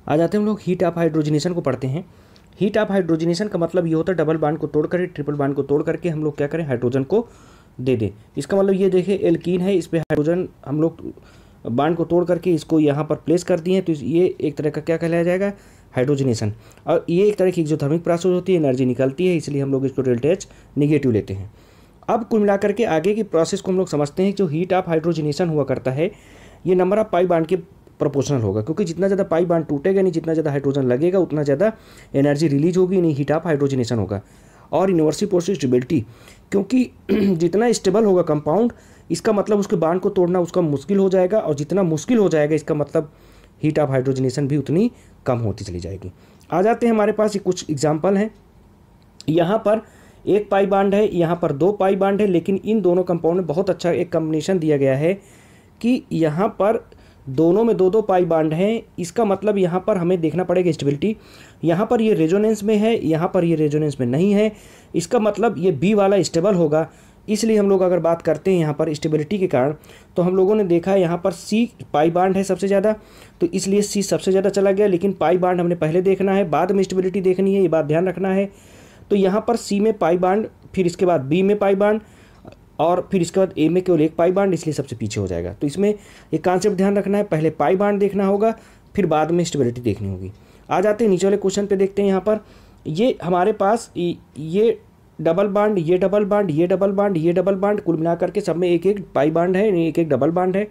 आ जाते हैं हम लोग हीट ऑफ हाइड्रोजनेशन को पढ़ते हैं। हीट ऑफ हाइड्रोजनेशन का मतलब ये होता है डबल बॉन्ड को तोड़ करके ट्रिपल बॉन्ड को तोड़ करके हम लोग क्या करें, हाइड्रोजन को दे दें। इसका मतलब ये देखिए एल्कीन है, इस पर हाइड्रोजन हम लोग बॉन्ड को तोड़ करके इसको यहाँ पर प्लेस कर दिए हैं, तो ये एक तरह का क्या कहलाया जाएगा, हाइड्रोजनेशन। और ये एक तरह की एक्सोथर्मिक प्रोसेस होती है, एनर्जी निकलती है, इसलिए हम लोग इसको डेल्टा H निगेटिव लेते हैं। अब कुल मिलाकर के आगे की प्रोसेस को हम लोग समझते हैं। जो हीट ऑफ हाइड्रोजनेशन हुआ करता है ये नंबर ऑफ पाई बॉन्ड के प्रोपोर्शनल होगा, क्योंकि जितना ज़्यादा पाई बॉन्ड टूटेगा नहीं, जितना ज़्यादा हाइड्रोजन लगेगा उतना ज़्यादा एनर्जी रिलीज होगी, नहीं हीट ऑफ हाइड्रोजनेशन होगा। और यूनिवर्सल प्रोसेस स्टेबिलिटी, क्योंकि जितना स्टेबल होगा कंपाउंड इसका मतलब उसके बॉन्ड को तोड़ना उसका मुश्किल हो जाएगा, और जितना मुश्किल हो जाएगा इसका मतलब हीट ऑफ हाइड्रोजनेशन भी उतनी कम होती चली जाएगी। आ जाते हैं हमारे पास ये कुछ एग्जाम्पल हैं। यहाँ पर एक पाई बॉन्ड है, यहाँ पर दो पाई बॉन्ड है, लेकिन इन दोनों कंपाउंड में बहुत अच्छा एक कॉम्बिनेशन दिया गया है कि यहाँ पर दोनों में दो दो पाई बॉन्ड हैं। इसका मतलब यहाँ पर हमें देखना पड़ेगा स्टेबिलिटी। यहाँ पर ये रेजोनेंस में है, यहाँ पर ये रेजोनेंस में नहीं है, इसका मतलब ये बी वाला स्टेबल होगा। इसलिए हम लोग अगर बात करते हैं यहाँ पर स्टेबिलिटी के कारण, तो हम लोगों ने देखा है यहाँ पर सी पाई बॉन्ड है सबसे ज़्यादा, तो इसलिए सी सबसे ज़्यादा चला गया। लेकिन पाई बॉन्ड हमने पहले देखना है, बाद में स्टेबिलिटी देखनी है, ये बात ध्यान रखना है। तो यहाँ पर सी में पाई बॉन्ड, फिर इसके बाद बी में पाई बॉन्ड, और फिर इसके बाद ए में केवल एक पाई बॉन्ड, इसलिए सबसे पीछे हो जाएगा। तो इसमें एक कॉन्सेप्ट ध्यान रखना है, पहले पाई बॉन्ड देखना होगा, फिर बाद में स्टेबिलिटी देखनी होगी। आ जाते हैं नीचे वाले क्वेश्चन पे, देखते हैं यहाँ पर ये हमारे पास ये डबल बॉन्ड, ये डबल बॉन्ड, ये डबल बॉन्ड, ये डबल बॉन्ड, कुल मिलाकर के सब में एक एक पाई बॉन्ड है, एक एक डबल बॉन्ड है।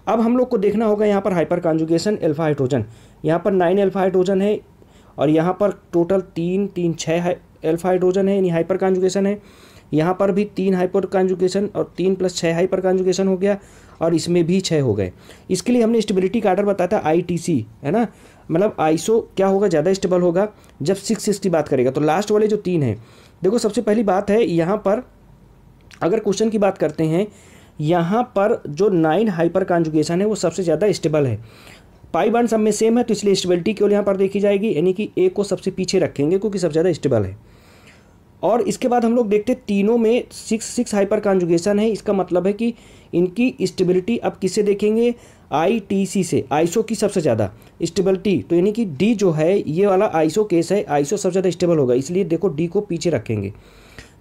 अब हम लोग को देखना होगा यहाँ पर हाइपर कॉन्जुगेशन अल्फा हाइड्रोजन। यहाँ पर 9 अल्फा हाइड्रोजन है, और यहाँ पर टोटल 6 अल्फा हाइड्रोजन है, यानी हाइपर कॉन्जुगेशन है। यहाँ पर भी 3 हाइपर कॉन्जुगेशन और 3 + 6 हाइपर कॉन्जुगेशन हो गया, और इसमें भी 6 हो गए। इसके लिए हमने स्टेबिलिटी का आर्डर बताया था ITC, है ना, मतलब आइसो क्या होगा, ज़्यादा स्टेबल होगा जब 6 की बात करेगा। तो लास्ट वाले जो 3 हैं, देखो सबसे पहली बात है यहाँ पर अगर क्वेश्चन की बात करते हैं, यहाँ पर जो 9 हाइपर कॉन्जुगेशन है वो सबसे ज़्यादा स्टेबल है। पाई बॉन्ड सब में सेम है, तो इसलिए स्टेबिलिटी केवल यहाँ पर देखी जाएगी, यानी कि ए को सबसे पीछे रखेंगे क्योंकि सबसे ज़्यादा स्टेबल है। और इसके बाद हम लोग देखते हैं तीनों में 6 हाइपर कॉन्जुगेशन है, इसका मतलब है कि इनकी स्टेबिलिटी अब किससे देखेंगे, ITC से, आइसो की सबसे ज़्यादा स्टेबिलिटी। तो यानी कि डी जो है ये वाला आइसो केस है, आइसो सबसे ज़्यादा स्टेबल होगा, इसलिए देखो डी को पीछे रखेंगे।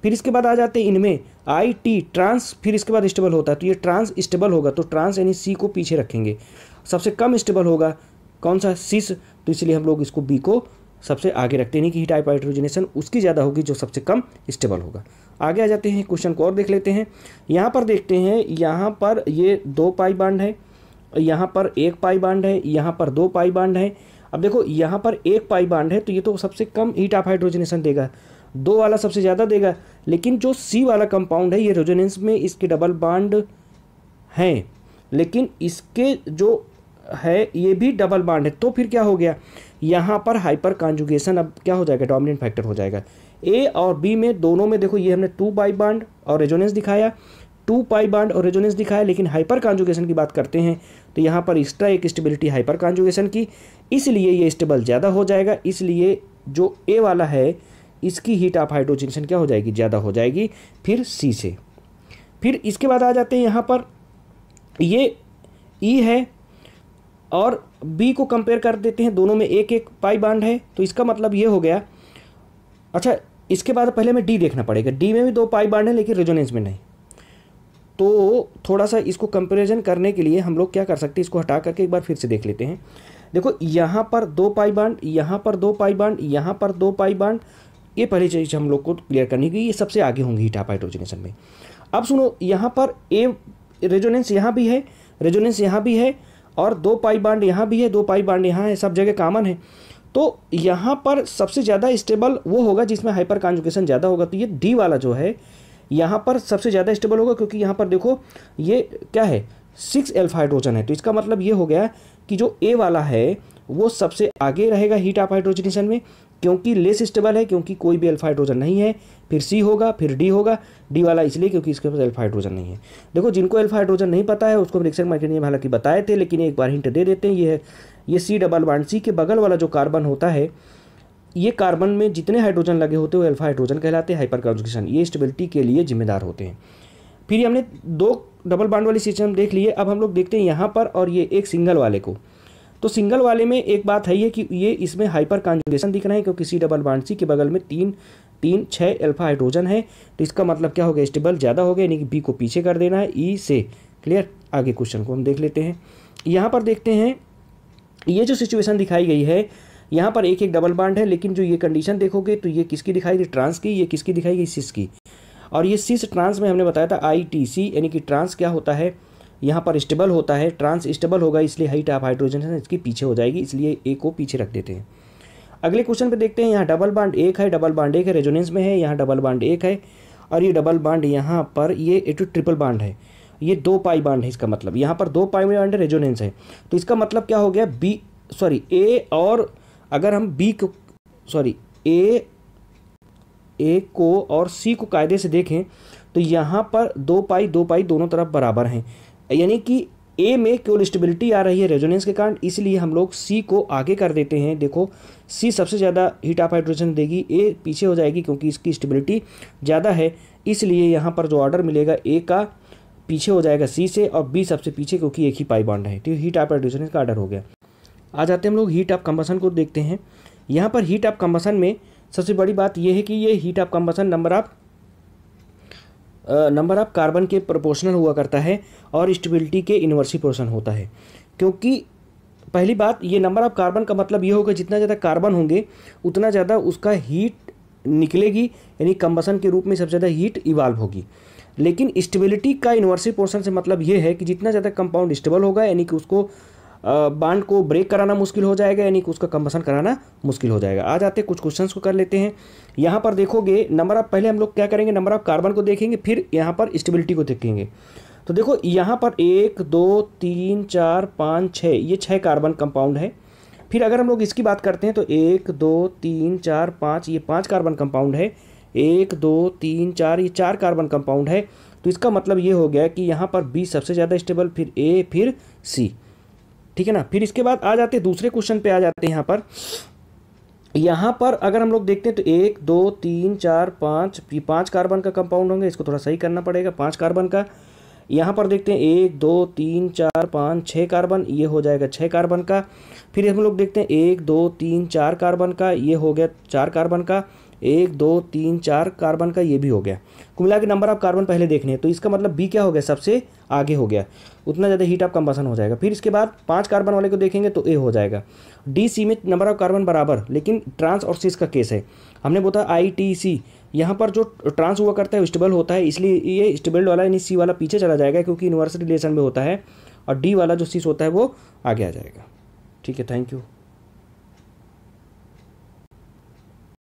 फिर इसके बाद आ जाते हैं इनमें IT ट्रांस, फिर इसके बाद स्टेबल होता है, तो ये ट्रांस स्टेबल होगा, तो ट्रांस यानी सी को पीछे रखेंगे। सबसे कम स्टेबल होगा कौन सा, सिस, तो इसलिए हम लोग इसको बी को सबसे आगे रखते हैं कि हीट ऑफ हाइड्रोजनेशन उसकी ज़्यादा होगी जो सबसे कम स्टेबल होगा। आगे आ जाते हैं, क्वेश्चन को और देख लेते हैं। यहाँ पर देखते हैं, यहाँ पर ये 2 पाई बॉन्ड है, यहाँ पर 1 पाई बॉन्ड है, यहाँ पर 2 पाई बॉन्ड है। अब देखो यहाँ पर 1 पाई बॉन्ड है, तो ये तो सबसे कम हीट ऑफ हाइड्रोजनेशन देगा, 2 वाला सबसे ज़्यादा देगा। लेकिन जो सी वाला कंपाउंड है ये रेजोनेंस में इसके डबल बॉन्ड हैं, लेकिन इसके जो है ये भी डबल बॉन्ड है, तो फिर क्या हो गया, यहाँ पर हाइपर कॉन्जुगेशन अब क्या हो जाएगा, डोमिनेंट फैक्टर हो जाएगा। ए और बी में दोनों में देखो ये हमने 2 पाई बॉन्ड और रेजोनेंस दिखाया, 2 पाई बॉन्ड और रेजोनेंस दिखाया, लेकिन हाइपर कॉन्जुगेशन की बात करते हैं तो यहाँ पर एक्स्ट्रा एक स्टेबिलिटी हाइपर कॉन्जुगेशन की, इसलिए ये स्टेबल ज़्यादा हो जाएगा। इसलिए जो ए वाला है इसकी हीट ऑफ हाइड्रोजनेशन क्या हो जाएगी, ज़्यादा हो जाएगी। फिर सी से, फिर इसके बाद आ जाते हैं यहाँ पर ये ई है और बी को कंपेयर कर देते हैं, दोनों में 1 पाई बॉन्ड है, तो इसका मतलब ये हो गया। अच्छा, इसके बाद पहले हमें डी देखना पड़ेगा, डी में भी 2 पाई बॉन्ड है लेकिन रेजोनेंस में नहीं। तो थोड़ा सा इसको कंपैरिजन करने के लिए हम लोग क्या कर सकते हैं, इसको हटा करके एक बार फिर से देख लेते हैं। देखो यहाँ पर 2 पाई बॉन्ड, यहाँ पर 2 पाई बॉन्ड, यहाँ पर 2 पाई बॉन्ड, ये पहली चीज़ हम लोग को क्लियर करनी की, ये सबसे आगे होंगी हीट ऑफ हाइड्रोजनेशन में। अब सुनो, यहाँ पर ए रेजोनेंस यहाँ भी है, रेजोनेंस यहाँ भी है, और 2 पाई बॉन्ड यहाँ भी है, 2 पाई बॉन्ड यहाँ है, सब जगह कॉमन है। तो यहाँ पर सबसे ज़्यादा स्टेबल वो होगा जिसमें हाइपर कॉन्जुगेशन ज़्यादा होगा, तो ये डी वाला जो है यहाँ पर सबसे ज़्यादा स्टेबल होगा, क्योंकि यहाँ पर देखो ये क्या है, 6 अल्फा हाइड्रोजन है। तो इसका मतलब ये हो गया कि जो ए वाला है वो सबसे आगे रहेगा हीट ऑफ हाइड्रोजनेशन में, क्योंकि लेस स्टेबल है, क्योंकि कोई भी अल्फा हाइड्रोजन नहीं है। फिर सी होगा, फिर डी होगा, डी वाला इसलिए क्योंकि इसके पास अल्फा हाइड्रोजन नहीं है। देखो जिनको अल्फा हाइड्रोजन नहीं पता है उसको रिएक्शन मैकेनिज्म हालांकि बताए थे, लेकिन एक बार हिंट दे देते हैं। ये सी डबल बॉन्ड, सी के बगल वाला जो कार्बन होता है, ये कार्बन में जितने हाइड्रोजन लगे होते हैं वो अल्फा हाइड्रोजन कहलाते हैं, हाइपर कॉन्जुगेशन, ये स्टेबिलिटी के लिए जिम्मेदार होते हैं। फिर हमने 2 डबल बॉन्ड वाली सिस्टम देख लिए। अब हम लोग देखते हैं यहाँ पर और ये एक सिंगल वाले को। तो सिंगल वाले में एक बात है ये कि ये इसमें हाइपर कॉन्जुगेशन दिख रहे हैं, क्योंकि सी डबल बॉन्ड सी के बगल में 6 अल्फा हाइड्रोजन है। तो इसका मतलब क्या हो गया, स्टेबल ज़्यादा हो गया, यानी कि बी को पीछे कर देना है ई से। क्लियर। आगे क्वेश्चन को हम देख लेते हैं। यहाँ पर देखते हैं ये जो सिचुएशन दिखाई गई है, यहाँ पर एक डबल बॉन्ड है, लेकिन जो ये कंडीशन देखोगे तो ये किसकी दिखाई दी, ट्रांस की, ये किसकी दिखाई गई, सिस की। और ये सिस ट्रांस में हमने बताया था ITC, यानी कि ट्रांस क्या होता है, यहाँ पर स्टेबल होता है, ट्रांस स्टेबल होगा, इसलिए हीट ऑफ हाइड्रोजन इसकी पीछे हो जाएगी, इसलिए ए को पीछे रख देते हैं। अगले क्वेश्चन पे देखते हैं। यहाँ डबल बॉन्ड एक है, डबल बॉन्ड एक है, रेजोनेंस में है, यहाँ डबल बॉन्ड एक है, और ये डबल बॉन्ड यहाँ पर ये ट्रिपल बॉन्ड है, ये 2 पाई बॉन्ड है। इसका मतलब यहाँ पर 2 पाई बॉन्ड है, रेजोनेंस है। तो इसका मतलब क्या हो गया, ए, और अगर हम ए को और सी को कायदे से देखें तो यहाँ पर 2 पाई दोनों तरफ बराबर हैं, यानी कि ए में केवल स्टेबिलिटी आ रही है रेजोनेंस के कारण, इसलिए हम लोग सी को आगे कर देते हैं। देखो सी सबसे ज़्यादा हीट ऑफ हाइड्रोजन देगी, ए पीछे हो जाएगी क्योंकि इसकी स्टेबिलिटी ज़्यादा है, इसलिए यहाँ पर जो ऑर्डर मिलेगा ए का पीछे हो जाएगा सी से, और बी सबसे पीछे क्योंकि एक ही पाई बॉन्ड है। तो हीट ऑफ हाइड्रोजन का ऑर्डर हो गया। आ जाते हैं हम लोग हीट ऑफ कंबसन को देखते हैं। यहाँ पर हीट ऑफ कंबसन में सबसे बड़ी बात यह है कि ये heat of combustion number of carbon के प्रोपोर्शनल हुआ करता है और स्टेबिलिटी के इन्वर्सली प्रोपोर्शनल होता है। क्योंकि पहली बात, ये नंबर ऑफ कार्बन का मतलब ये होगा जितना ज़्यादा कार्बन होंगे उतना ज़्यादा उसका हीट निकलेगी, यानी कंबसन के रूप में सबसे ज़्यादा हीट इवाल्व होगी। लेकिन स्टेबिलिटी का इन्वर्सली प्रोपोर्शनल से मतलब ये है कि जितना ज़्यादा कंपाउंड स्टेबल होगा, यानी कि उसको बॉन्ड को ब्रेक कराना मुश्किल हो जाएगा, यानी कि उसका कंबसन कराना मुश्किल हो जाएगा। आ जाते हैं कुछ क्वेश्चंस को कर लेते हैं। यहाँ पर देखोगे नंबर ऑफ, पहले हम लोग क्या करेंगे, नंबर ऑफ कार्बन को देखेंगे, फिर यहाँ पर स्टेबिलिटी को देखेंगे। तो देखो यहाँ पर 1 2 3 4 5 6, ये 6 कार्बन कंपाउंड है। फिर अगर हम लोग इसकी बात करते हैं तो 1 2 3 4 5, ये 5 कार्बन कंपाउंड है, 1 2 3 4, ये 4 कार्बन कंपाउंड है। तो इसका मतलब ये हो गया कि यहाँ पर बी सबसे ज़्यादा स्टेबल, फिर ए, फिर सी। ठीक है ना। फिर इसके बाद आ जाते हैं दूसरे क्वेश्चन पे, आ जाते हैं यहाँ पर अगर हम लोग देखते हैं तो 1 2 3 4 5, 5 कार्बन का कंपाउंड होंगे, इसको थोड़ा सही करना पड़ेगा, 5 कार्बन का। यहाँ पर देखते हैं 1 2 3 4 5 6 कार्बन, ये हो जाएगा 6 कार्बन का। फिर हम लोग देखते हैं 1 2 3 4 कार्बन का, ये हो गया 4 कार्बन का, 1 2 3 4 कार्बन का, ये भी हो गया। कुल मिला के नंबर ऑफ कार्बन पहले देखने हैं, तो इसका मतलब बी क्या हो गया, सबसे आगे हो गया, उतना ज़्यादा हीट ऑफ कंबसन हो जाएगा। फिर इसके बाद 5 कार्बन वाले को देखेंगे तो ए हो जाएगा। डी सी में नंबर ऑफ कार्बन बराबर, लेकिन ट्रांस और सिस का केस है। हमने बोला ITC, यहाँ पर जो ट्रांस हुआ करता है स्टेबल होता है, इसलिए ये स्टेबल वाला यानी सी वाला पीछे चला जाएगा क्योंकि इन्वर्स रिलेशन में होता है, और डी वाला जो सिस होता है वो आगे आ जाएगा। ठीक है, थैंक यू।